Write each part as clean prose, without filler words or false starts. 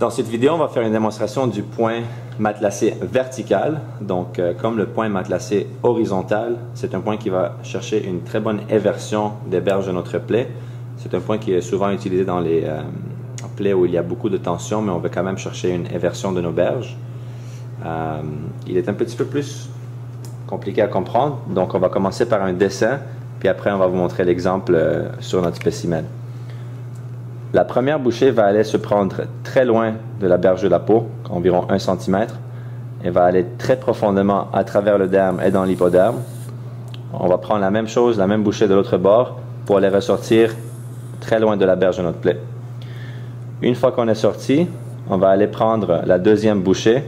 Dans cette vidéo, on va faire une démonstration du point matelassé vertical. Donc, comme le point matelassé horizontal, c'est un point qui va chercher une très bonne éversion des berges de notre plaie. C'est un point qui est souvent utilisé dans les plaies où il y a beaucoup de tension, mais on veut quand même chercher une éversion de nos berges. Il est un petit peu plus compliqué à comprendre, donc on va commencer par un dessin, puis après on va vous montrer l'exemple sur notre spécimen. La première bouchée va aller se prendre très loin de la berge de la peau, environ 1 cm, et va aller très profondément à travers le derme et dans l'hypoderme. On va prendre la même chose, la même bouchée de l'autre bord, pour aller ressortir très loin de la berge de notre plaie. Une fois qu'on est sorti, on va aller prendre la deuxième bouchée,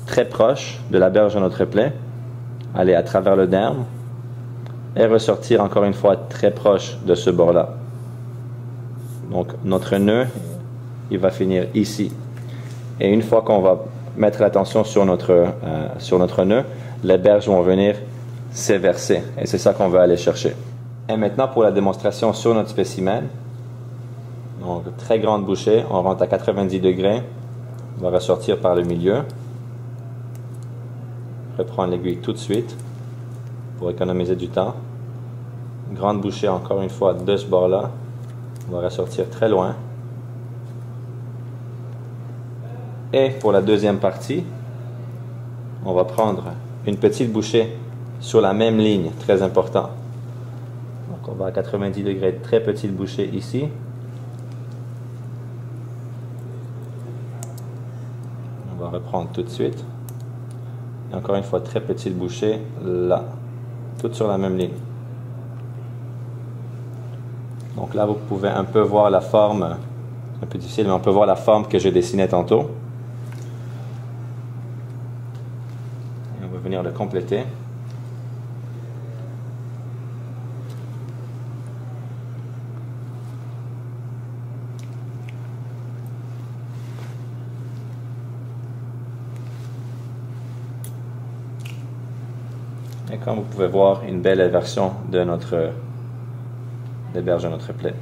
très proche de la berge de notre plaie, aller à travers le derme, et ressortir encore une fois très proche de ce bord-là. Donc, notre nœud, il va finir ici. Et une fois qu'on va mettre l'attention sur notre nœud, les berges vont venir s'éverser. Et c'est ça qu'on veut aller chercher. Et maintenant, pour la démonstration sur notre spécimen, donc très grande bouchée, on rentre à 90 degrés, on va ressortir par le milieu. Reprendre l'aiguille tout de suite pour économiser du temps. Grande bouchée encore une fois de ce bord-là. On va ressortir très loin. Et pour la deuxième partie, on va prendre une petite bouchée sur la même ligne, très important. Donc on va à 90 degrés, très petite bouchée ici. On va reprendre tout de suite. Et encore une fois, très petite bouchée là, toutes sur la même ligne. Donc là, vous pouvez un peu voir la forme, un peu difficile, mais on peut voir la forme que j'ai dessinée tantôt. Et on va venir le compléter. Et comme vous pouvez voir, une belle inversion de des berges de notre plaie.